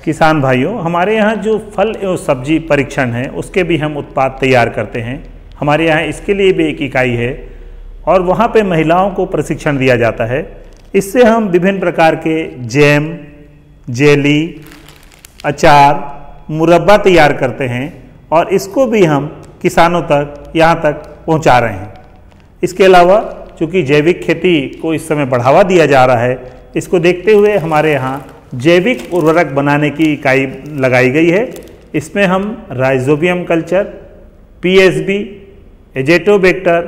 किसान भाइयों, हमारे यहाँ जो फल एवं सब्जी परीक्षण है उसके भी हम उत्पाद तैयार करते हैं। हमारे यहाँ इसके लिए भी एक इकाई है और वहाँ पे महिलाओं को प्रशिक्षण दिया जाता है। इससे हम विभिन्न प्रकार के जैम, जेली, अचार, मुरब्बा तैयार करते हैं और इसको भी हम किसानों तक यहाँ तक पहुँचा रहे हैं। इसके अलावा चूँकि जैविक खेती को इस समय बढ़ावा दिया जा रहा है, इसको देखते हुए हमारे यहाँ जैविक उर्वरक बनाने की इकाई लगाई गई है। इसमें हम राइजोबियम कल्चर, पीएसबी, एजेटोबैक्टर,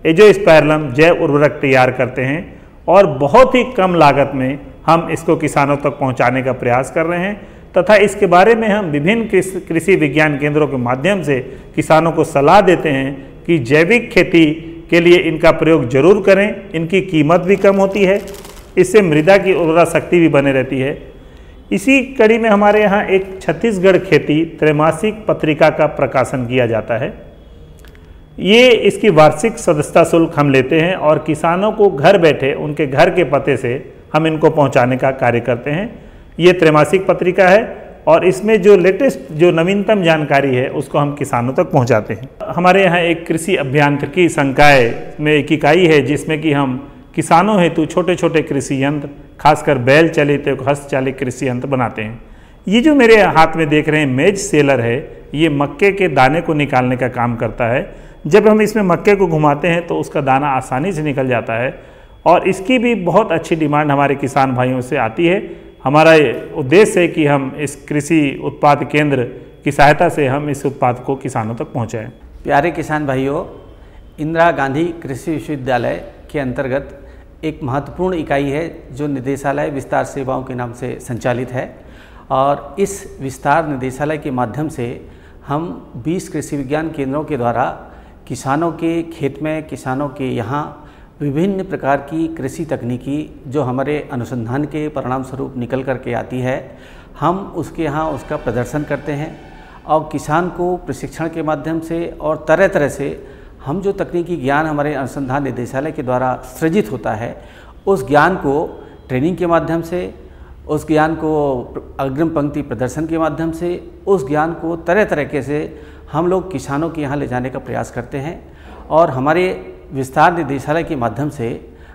एजोस्पाइरलम जैव उर्वरक तैयार करते हैं और बहुत ही कम लागत में हम इसको किसानों तक पहुंचाने का प्रयास कर रहे हैं तथा इसके बारे में हम विभिन्न कृषि विज्ञान केंद्रों के माध्यम से किसानों को सलाह देते हैं कि जैविक खेती के लिए इनका प्रयोग जरूर करें। इनकी कीमत भी कम होती है, इससे मृदा की उर्वरा शक्ति भी बने रहती है। इसी कड़ी में हमारे यहाँ एक छत्तीसगढ़ खेती त्रैमासिक पत्रिका का प्रकाशन किया जाता है। ये इसकी वार्षिक सदस्यता शुल्क हम लेते हैं और किसानों को घर बैठे उनके घर के पते से हम इनको पहुंचाने का कार्य करते हैं। ये त्रैमासिक पत्रिका है और इसमें जो लेटेस्ट जो नवीनतम जानकारी है उसको हम किसानों तक पहुंचाते हैं। हमारे यहाँ एक कृषि अभियांत्रिकी संकाय में एक इकाई है जिसमें कि हम किसानों हेतु छोटे छोटे कृषि यंत्र, खासकर बैल चालित हस्तचालित कृषि यंत्र बनाते हैं। ये जो मेरे हाथ में देख रहे हैं मेज सेलर है, ये मक्के के दाने को निकालने का काम करता है। जब हम इसमें मक्के को घुमाते हैं तो उसका दाना आसानी से निकल जाता है और इसकी भी बहुत अच्छी डिमांड हमारे किसान भाइयों से आती है। हमारा उद्देश्य है कि हम इस कृषि उत्पाद केंद्र की सहायता से हम इस उत्पाद को किसानों तक पहुँचाएँ। प्यारे किसान भाइयों, इंदिरा गांधी कृषि विश्वविद्यालय के अंतर्गत एक महत्वपूर्ण इकाई है जो निदेशालय विस्तार सेवाओं के नाम से संचालित है और इस विस्तार निदेशालय के माध्यम से हम 20 कृषि विज्ञान केंद्रों के द्वारा किसानों के खेत में, किसानों के यहाँ विभिन्न प्रकार की कृषि तकनीकी जो हमारे अनुसंधान के परिणाम स्वरूप निकल कर के आती है, हम उसके यहाँ उसका प्रदर्शन करते हैं और किसान को प्रशिक्षण के माध्यम से और तरह तरह से हम जो तकनीकी ज्ञान हमारे अनुसंधान निदेशालय के द्वारा सृजित होता है, उस ज्ञान को ट्रेनिंग के माध्यम से, उस ज्ञान को अग्रिम पंक्ति प्रदर्शन के माध्यम से, उस ज्ञान को तरह तरीके से हम लोग किसानों के यहाँ ले जाने का प्रयास करते हैं। और हमारे विस्तार निदेशालय के माध्यम से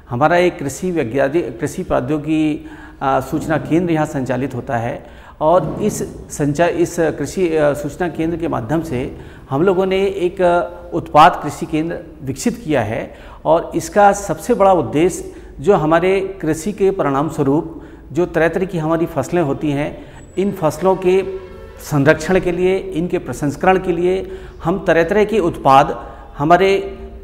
हमारा एक कृषि प्रौद्योगिकी सूचना केंद्र यहाँ संचालित होता है और इस कृषि सूचना केंद्र के माध्यम से हम लोगों ने एक उत्पाद कृषि केंद्र विकसित किया है और इसका सबसे बड़ा उद्देश्य जो हमारे कृषि के परिणाम स्वरूप जो तरह तरह की हमारी फसलें होती हैं, इन फसलों के संरक्षण के लिए, इनके प्रसंस्करण के लिए हम तरह तरह के उत्पाद हमारे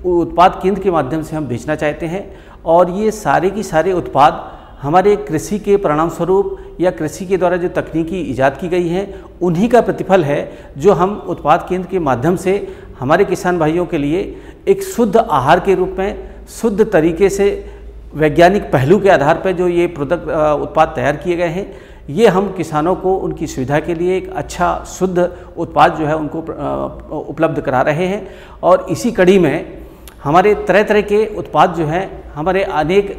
उत्पाद केंद्र के माध्यम से हम बेचना चाहते हैं और ये सारे की सारे उत्पाद हमारे कृषि के परिणाम स्वरूप या कृषि के द्वारा जो तकनीकी ईजाद की गई हैं उन्हीं का प्रतिफल है जो हम उत्पाद केंद्र के माध्यम से हमारे किसान भाइयों के लिए एक शुद्ध आहार के रूप में, शुद्ध तरीके से वैज्ञानिक पहलू के आधार पर जो ये उत्पाद तैयार किए गए हैं, ये हम किसानों को उनकी सुविधा के लिए एक अच्छा शुद्ध उत्पाद जो है उनको उपलब्ध करा रहे हैं। और इसी कड़ी में हमारे तरह तरह के उत्पाद जो हैं हमारे अनेक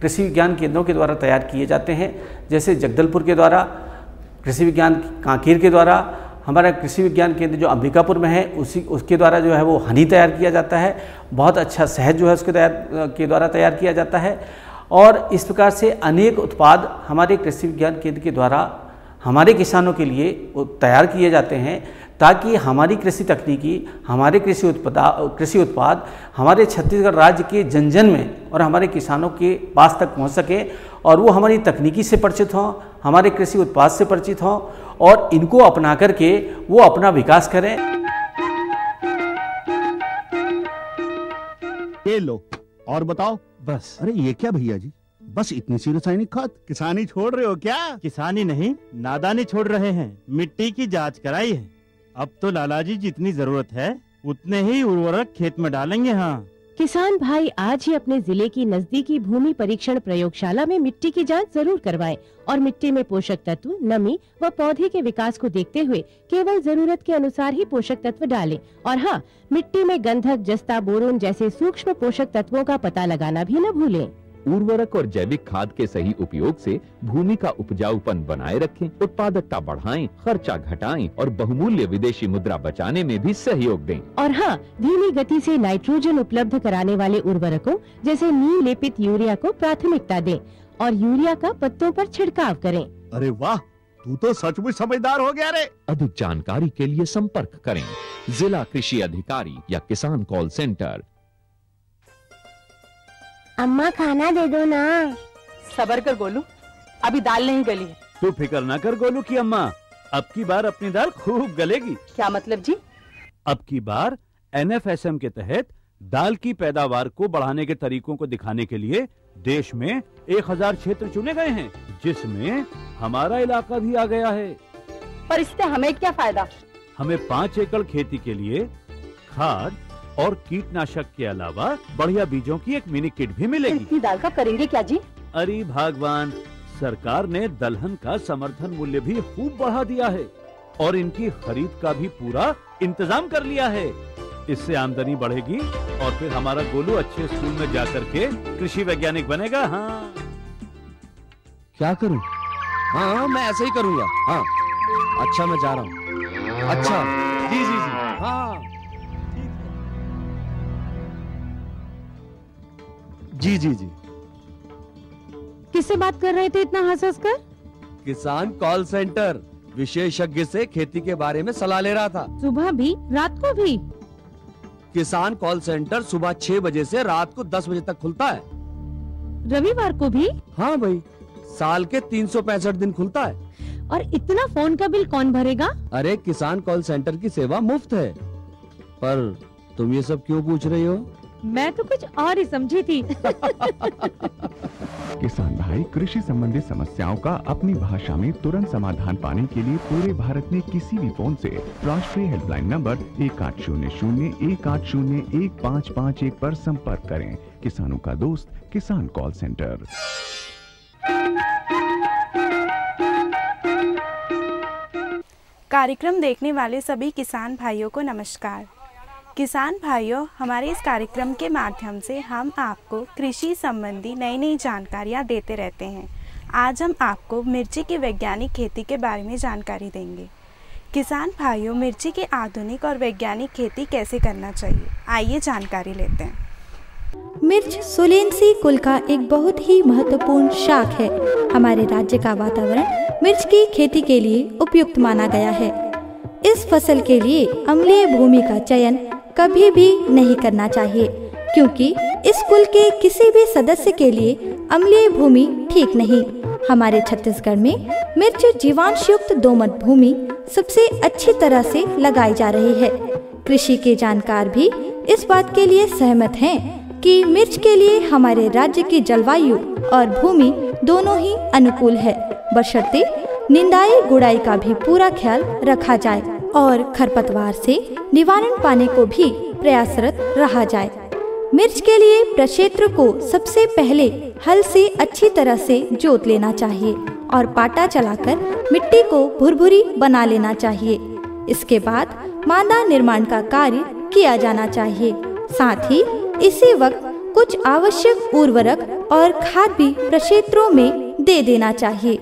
कृषि विज्ञान केंद्रों के द्वारा तैयार किए जाते हैं। जैसे जगदलपुर के द्वारा, कृषि विज्ञान कांकेर के द्वारा, हमारा कृषि विज्ञान केंद्र जो अंबिकापुर में है उसके द्वारा जो है वो हनी तैयार किया जाता है। बहुत अच्छा शहद जो है उसके द्वारा तैयार किया जाता है और इस प्रकार से अनेक उत्पाद हमारे कृषि विज्ञान केंद्र के द्वारा हमारे किसानों के लिए तैयार किए जाते हैं ताकि हमारी कृषि तकनीकी, हमारे कृषि उत्पाद हमारे छत्तीसगढ़ राज्य के जन जन में और हमारे किसानों के पास तक पहुंच सके और वो हमारी तकनीकी से परिचित हों, हमारे कृषि उत्पाद से परिचित हों और इनको अपना करके वो अपना विकास करें। ये लो और बताओ। बस। अरे ये क्या भैया जी, बस इतनी सी रासायनिक खाद? किसानी छोड़ रहे हो क्या? किसानी नहीं, नादानी छोड़ रहे हैं। मिट्टी की जांच कराई है। अब तो लाला जी जितनी जरूरत है उतने ही उर्वरक खेत में डालेंगे। हाँ, किसान भाई आज ही अपने जिले की नजदीकी भूमि परीक्षण प्रयोगशाला में मिट्टी की जांच जरूर करवाएं और मिट्टी में पोषक तत्व, नमी व पौधे के विकास को देखते हुए केवल जरूरत के अनुसार ही पोषक तत्व डालें। और हाँ, मिट्टी में गंधक, जस्ता, बोरोन जैसे सूक्ष्म पोषक तत्वों का पता लगाना भी न भूलें। उर्वरक और जैविक खाद के सही उपयोग से भूमि का उपजाऊपन बनाए रखें, उत्पादकता बढ़ाएं, खर्चा घटाएं और बहुमूल्य विदेशी मुद्रा बचाने में भी सहयोग दें। और हाँ, धीमी गति से नाइट्रोजन उपलब्ध कराने वाले उर्वरकों जैसे नीम लेपित यूरिया को प्राथमिकता दें और यूरिया का पत्तों पर छिड़काव करें। अरे वाह, तू तो सचमुच समझदार हो गया रे। अधिक जानकारी के लिए संपर्क करें जिला कृषि अधिकारी या किसान कॉल सेंटर। अम्मा खाना दे दो ना। सबर कर गोलू, अभी दाल नहीं गली है। तू फिक्र ना कर गोलू की अम्मा, अब की बार अपनी दाल खूब गलेगी। क्या मतलब जी? अब की बार NFSM के तहत दाल की पैदावार को बढ़ाने के तरीकों को दिखाने के लिए देश में 1000 क्षेत्र चुने गए हैं, जिसमें हमारा इलाका भी आ गया है। पर इससे हमें क्या फायदा? हमें 5 एकड़ खेती के लिए खाद और कीटनाशक के अलावा बढ़िया बीजों की एक मिनी किट भी मिलेगी। इतनी दाल का करेंगे क्या जी? अरे भगवान, सरकार ने दलहन का समर्थन मूल्य भी खूब बढ़ा दिया है और इनकी खरीद का भी पूरा इंतजाम कर लिया है। इससे आमदनी बढ़ेगी और फिर हमारा गोलू अच्छे स्कूल में जाकर के कृषि वैज्ञानिक बनेगा। हाँ, क्या करूं? हाँ, मैं ऐसे ही करूंगा। हाँ, अच्छा, मैं जा रहा हूँ। अच्छा, जी जी जी, हाँ, जी जी जी। किससे बात कर रहे थे इतना हंस कर? किसान कॉल सेंटर, विशेषज्ञ से खेती के बारे में सलाह ले रहा था। सुबह भी, रात को भी? किसान कॉल सेंटर सुबह 6 बजे से रात को 10 बजे तक खुलता है। रविवार को भी? हाँ भाई, साल के 365 दिन खुलता है। और इतना फोन का बिल कौन भरेगा? अरे, किसान कॉल सेंटर की सेवा मुफ्त है। पर तुम ये सब क्यों पूछ रही हो? मैं तो कुछ और ही समझी थी। किसान भाई, कृषि संबंधी समस्याओं का अपनी भाषा में तुरंत समाधान पाने के लिए पूरे भारत में किसी भी फोन से राष्ट्रीय हेल्पलाइन नंबर 1800-1801-551 पर संपर्क करें। किसानों का दोस्त, किसान कॉल सेंटर। कार्यक्रम देखने वाले सभी किसान भाइयों को नमस्कार। किसान भाइयों, हमारे इस कार्यक्रम के माध्यम से हम आपको कृषि संबंधी नई नई जानकारियाँ देते रहते हैं। आज हम आपको मिर्ची की वैज्ञानिक खेती के बारे में जानकारी देंगे। किसान भाइयों, मिर्ची की आधुनिक और वैज्ञानिक खेती कैसे करना चाहिए, आइए जानकारी लेते हैं। मिर्च सोलेनसी कुल का एक बहुत ही महत्वपूर्ण शाख है। हमारे राज्य का वातावरण मिर्च की खेती के लिए उपयुक्त माना गया है। इस फसल के लिए अम्लीय भूमि का चयन कभी भी नहीं करना चाहिए, क्योंकि इस कुल के किसी भी सदस्य के लिए अम्लीय भूमि ठीक नहीं। हमारे छत्तीसगढ़ में मिर्च जीवांश युक्त दोमट भूमि सबसे अच्छी तरह से लगाई जा रही है। कृषि के जानकार भी इस बात के लिए सहमत हैं कि मिर्च के लिए हमारे राज्य की जलवायु और भूमि दोनों ही अनुकूल है, बशर्ते निंदाई गुड़ाई का भी पूरा ख्याल रखा जाए और खरपतवार से निवारण पाने को भी प्रयासरत रहा जाए। मिर्च के लिए प्रक्षेत्र को सबसे पहले हल से अच्छी तरह से जोत लेना चाहिए और पाटा चलाकर मिट्टी को भुरभुरी बना लेना चाहिए। इसके बाद मादा निर्माण का कार्य किया जाना चाहिए। साथ ही इसी वक्त कुछ आवश्यक उर्वरक और खाद भी प्रक्षेत्रों में दे देना चाहिए।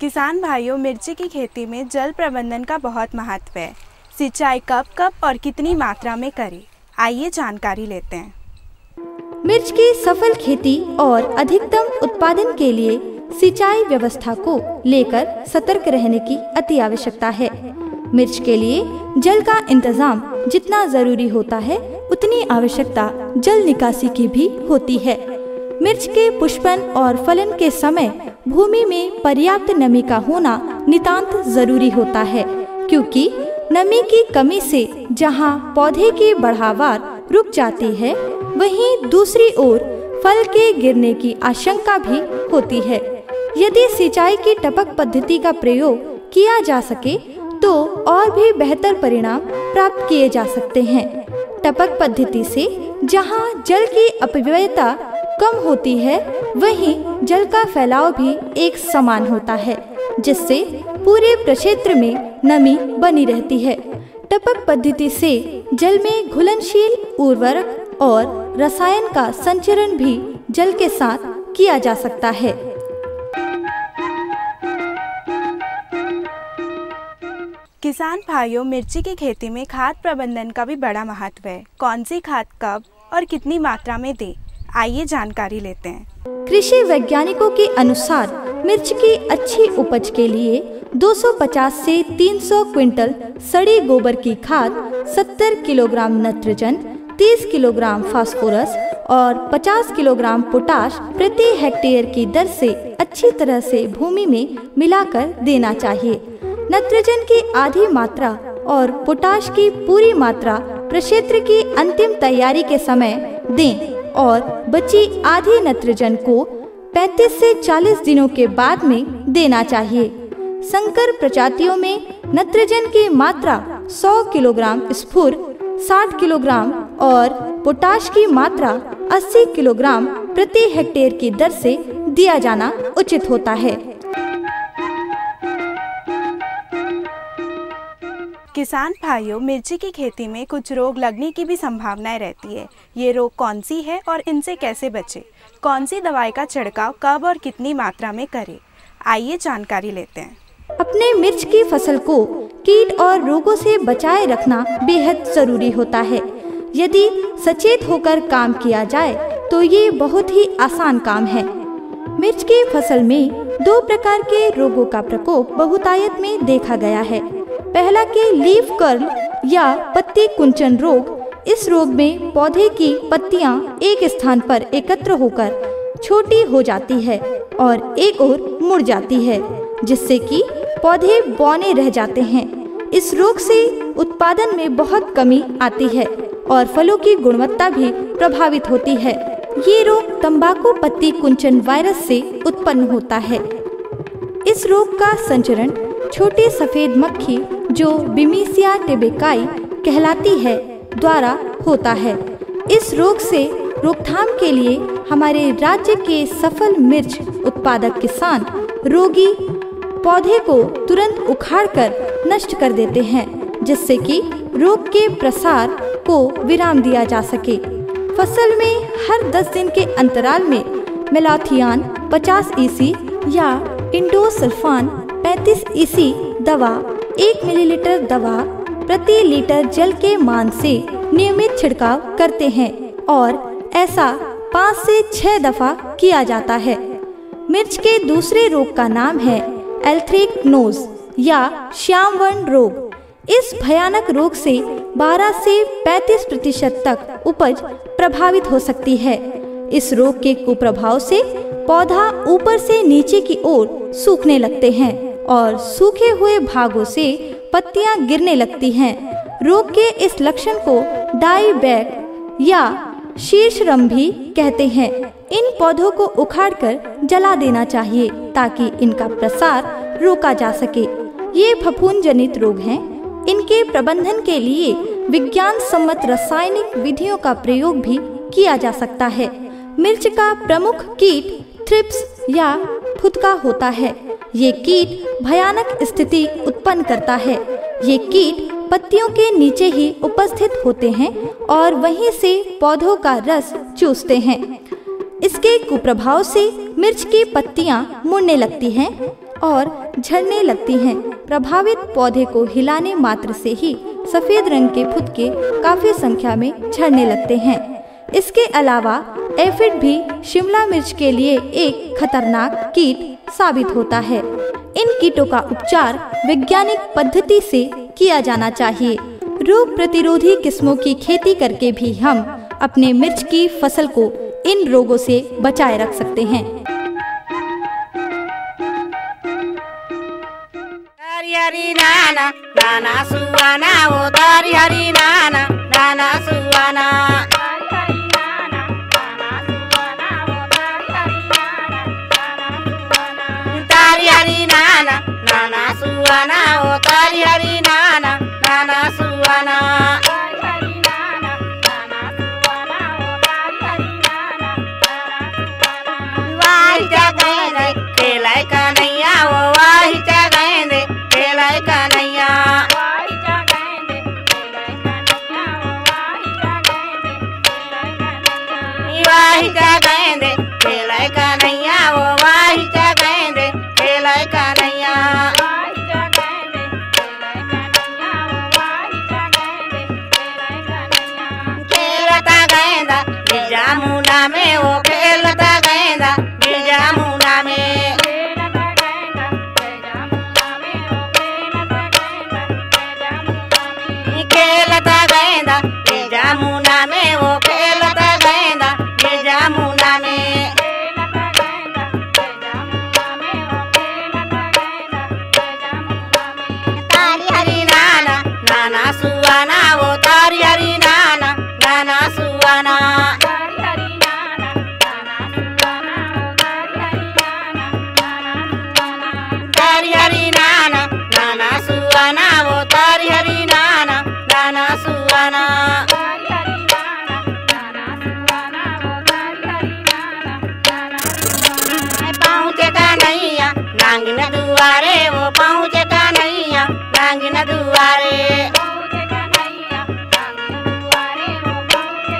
किसान भाइयों, मिर्ची की खेती में जल प्रबंधन का बहुत महत्व है। सिंचाई कब और कितनी मात्रा में करें, आइए जानकारी लेते हैं। मिर्च की सफल खेती और अधिकतम उत्पादन के लिए सिंचाई व्यवस्था को लेकर सतर्क रहने की अति आवश्यकता है। मिर्च के लिए जल का इंतजाम जितना जरूरी होता है, उतनी आवश्यकता जल निकासी की भी होती है। मिर्च के पुष्पन और फलन के समय भूमि में पर्याप्त नमी का होना नितांत जरूरी होता है, क्योंकि नमी की कमी से जहां पौधे की बढ़ावार रुक जाती है, वहीं दूसरी ओर फल के गिरने की आशंका भी होती है। यदि सिंचाई की टपक पद्धति का प्रयोग किया जा सके तो और भी बेहतर परिणाम प्राप्त किए जा सकते हैं। टपक पद्धति से जहां जल की अपव्ययता कम होती है, वहीं जल का फैलाव भी एक समान होता है, जिससे पूरे प्रक्षेत्र में नमी बनी रहती है। टपक पद्धति से जल में घुलनशील उर्वरक और रसायन का संचरण भी जल के साथ किया जा सकता है। किसान भाइयों, मिर्ची की खेती में खाद प्रबंधन का भी बड़ा महत्व है। कौन सी खाद कब और कितनी मात्रा में दें, आइए जानकारी लेते हैं। कृषि वैज्ञानिकों के अनुसार मिर्च की अच्छी उपज के लिए 250 से 300 क्विंटल सड़ी गोबर की खाद, 70 किलोग्राम नाइट्रोजन, 30 किलोग्राम फास्फोरस और 50 किलोग्राम पोटाश प्रति हेक्टेयर की दर से अच्छी तरह से भूमि में मिलाकर देना चाहिए। नाइट्रोजन की आधी मात्रा और पोटाश की पूरी मात्रा प्रक्षेत्र की अंतिम तैयारी के समय दें और बची आधी नाइट्रोजन को 35 से 40 दिनों के बाद में देना चाहिए। संकर प्रजातियों में नाइट्रोजन की मात्रा 100 किलोग्राम स्फुर, 60 किलोग्राम और पोटाश की मात्रा 80 किलोग्राम प्रति हेक्टेयर की दर से दिया जाना उचित होता है। किसान भाइयों, मिर्ची की खेती में कुछ रोग लगने की भी संभावनाएं रहती है। ये रोग कौन सी है और इनसे कैसे बचें? कौन सी दवाई का छिड़काव कब और कितनी मात्रा में करें, आइए जानकारी लेते हैं। अपने मिर्च की फसल को कीट और रोगों से बचाए रखना बेहद जरूरी होता है। यदि सचेत होकर काम किया जाए तो ये बहुत ही आसान काम है। मिर्च की फसल में 2 प्रकार के रोगों का प्रकोप बहुतायत में देखा गया है। पहला के लीफ कर्ल या पत्ती कुंचन रोग। इस रोग में पौधे की पत्तियां एक स्थान पर एकत्र होकर छोटी हो जाती है और एक ओर मुड़ जाती है, जिससे कि पौधे बौने रह जाते हैं। इस रोग से उत्पादन में बहुत कमी आती है और फलों की गुणवत्ता भी प्रभावित होती है। ये रोग तंबाकू पत्ती कुंचन वायरस से उत्पन्न होता है। इस रोग का संचरण छोटी सफेद मक्खी जो बिमीसिया टेबेकाई कहलाती है द्वारा होता है। इस रोग से रोकथाम के लिए हमारे राज्य के सफल मिर्च उत्पादक किसान रोगी पौधे को तुरंत उखाड़कर नष्ट कर देते हैं, जिससे कि रोग के प्रसार को विराम दिया जा सके। फसल में हर 10 दिन के अंतराल में मेलाथियान 50 ईसी या इंडोसल्फान 35 ईसी दवा 1 मिलीलीटर दवा प्रति लीटर जल के मान से नियमित छिड़काव करते हैं और ऐसा 5 से 6 दफा किया जाता है। मिर्च के दूसरे रोग का नाम है एंथ्रेक्नोज या श्यामवर्ण रोग। इस भयानक रोग से 12 से 35% तक उपज प्रभावित हो सकती है। इस रोग के कुप्रभाव से पौधा ऊपर से नीचे की ओर सूखने लगते हैं और सूखे हुए भागों से पत्तियां गिरने लगती हैं। रोग के इस लक्षण को डाई बैक या शीर्षरम भी कहते हैं। इन पौधों को उखाड़कर जला देना चाहिए ताकि इनका प्रसार रोका जा सके। ये फफूंद जनित रोग हैं। इनके प्रबंधन के लिए विज्ञान सम्मत रासायनिक विधियों का प्रयोग भी किया जा सकता है। मिर्च का प्रमुख कीट थ्रिप्स या फुदका होता है। ये कीट भयानक स्थिति उत्पन्न करता है। ये कीट पत्तियों के नीचे ही उपस्थित होते हैं और वहीं से पौधों का रस चूसते हैं। इसके कुप्रभाव से मिर्च की पत्तियां मुड़ने लगती हैं और झड़ने लगती हैं। प्रभावित पौधे को हिलाने मात्र से ही सफेद रंग के फुदके काफी संख्या में झड़ने लगते हैं। इसके अलावा एफिड भी शिमला मिर्च के लिए एक खतरनाक कीट साबित होता है। इन कीटों का उपचार वैज्ञानिक पद्धति से किया जाना चाहिए। रोग प्रतिरोधी किस्मों की खेती करके भी हम अपने मिर्च की फसल को इन रोगों से बचाए रख सकते हैं। हरी नाना नाना सुवाना ओ तारी हरी नाना नाना सुवाना तारी हरी नाना नाना सुवाना ओ तारी हरी नाना नाना सुवाना वाही जगह खेलाय कन्हैया ओ वाही जगह खेलाय कन्हैया चा गेंदे खेले कन्हैया वो वाही चा गेंदे खेले कन्हैया खेलता गेंदा गिरजा मुना में वो खेलता गेंदा गिरजा मुना में खेलता गेंदा गिरजा मुना में वो खेलता गेंदा गिरजा मुना में तारी हरी नाना नाना सुवाना वो तारी हरी नाना नाना सुवाना तारी हरी नाना नाना सुवाना वो तारी हरी नाना नाना सुवाना तारी हरी नाना नाना सुवाना वो तारी हरी नाना नाना सुवाना तारी हरी नाना नाना सुवाना वो तारी हरी नाना नाना सुवाना पहुँचे कन्हैया नांगिन दुआरे वो पहुँचे कन्हैया नांगिन दुआरे पहुँचे कन्हैया नांगिन दुआरे वो पहुँचे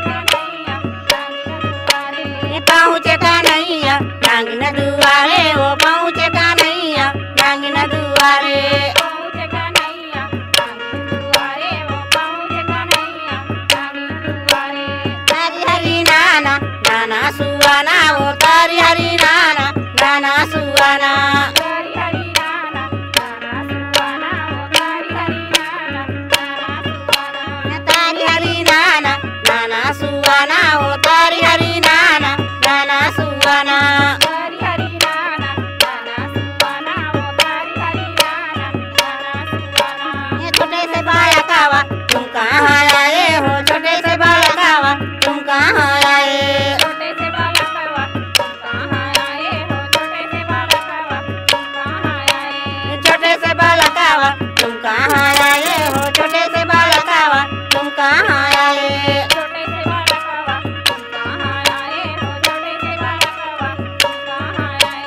कन्हैया नांगिन दुआरे वो पहुँचे कन्हैया नांगिन दुआरे पहुँचे कन्हैया नांगिन दुआरे वो पहुँचे कन्हैया नांगिन दुआरे तारी हरी नाना नाना सुवाना वो तारी हरी नाना नाना सुवाना तारी हरी नाना नाना सुवाना वो तारी हरी नाना नाना सुवाना तारी हरी नाना नाना सुवाना वो तारी हरी नाना नाना सुवाना तारी हरी नाना नाना सुवाना वो तारी हरी नाना नाना सुवाना छोटे से बाया कावा तुम कहाँ आए हो छोटे से बाया कावा तुम कहाँ आए छोटे से बाया कावा तुम कहाँ आए हो छोटे से बाया कावा तुम कहाँ आए छोटे से बाया कावा तुम कहाँ आए हो छोटे से बाया कावा तुम कहाँ आए छोटे से बाया कावा तुम कहाँ आए हो छोटे से बाया कावा तुम कहाँ आए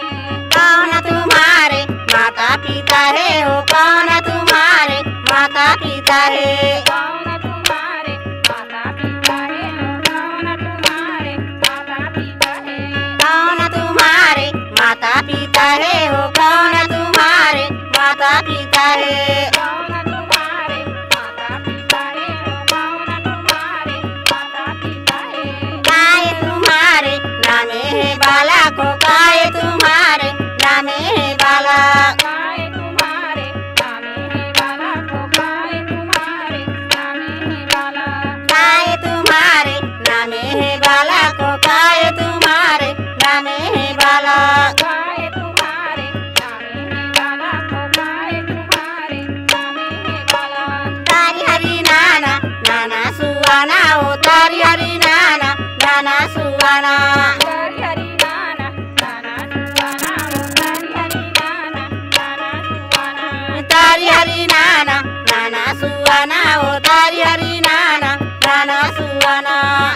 कौन तुम्हारे माता पिता है हो कौन तुम्हारे माता पिता है कौन तुम्हारे माता पिता है हो कौन तुम्हारे माता पिता है कौन तुम्हारे माता पिता है हो कौन तुम्हारे माता पिता है कौन तुम्हारे माता पिता है हो कौन तुम्हारे माता पिता है काय तुम्हारे नामे है बाला को काय तुम्हारे नामे है बाला काय तुम्हारे नामे है बाला को काय तुम्हारे नामे है बाला काय तुम्हारे नामे है बाला को काय तुम्हारे नामे है बाला काय तुम्हारे नामे है बाला को काय तुम्हारे नामे है बाला तारी हरी नाना नाना सुवाना ओ तारी हरी नाना नाना सुवाना तारी हरी नाना नाना सुवाना ओ तारी हरी नाना नाना सुवाना तारी हरी नाना नाना सुवाना ओ तारी हरी नाना नाना सुवाना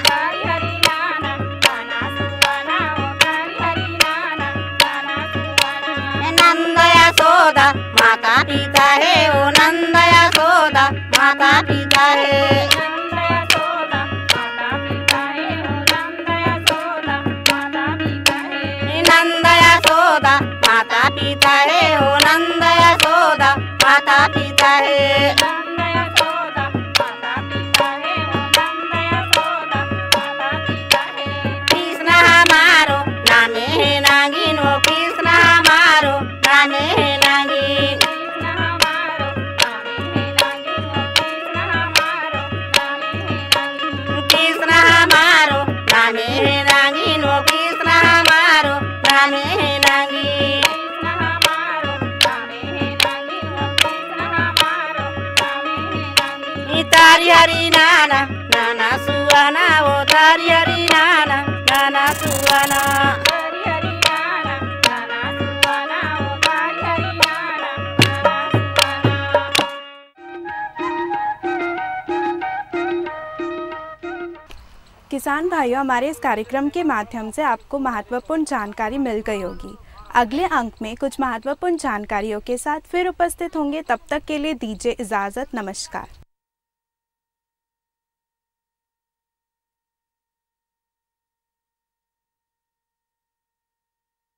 तारी हरी नाना नाना सुवाना ओ तारी हरी नाना नाना सुवाना नंद यशोदा माता पिता है ओ नंद यशोदा माता पिता है नंद यशोदा माता पिता है ओ नंद यशोदा माता पिता है नंद यशोदा माता पिता है ओ नंद यशोदा माता पिता है नंद यशोदा माता पिता है ओ नंद यशोदा माता पिता है कृष्ण हमारो नामे है नागिन ओ कृष्ण हमारो नामे है नागिन कृष्ण हमारो नामे है नागिन ओ कृष्ण हमारो नामे है नागिन कृष्ण हमारो नामे है नागिन ओ कृष्ण हमारो नामे है नागिन कृष्ण हमारो नामे है नागिन ओ कृष्ण हमारो नामे है नागिन तारी हरी नाना नाना सुवाना ओ तारी हरी नाना नाना सुवाना तारी हरी नाना नाना सुवाना ओ तारी हरी नाना नाना सुवाना किसान भाइयों, हमारे इस कार्यक्रम के माध्यम से आपको महत्वपूर्ण जानकारी मिल गई होगी। अगले अंक में कुछ महत्वपूर्ण जानकारियों के साथ फिर उपस्थित होंगे। तब तक के लिए दीजिए इजाज़त। नमस्कार।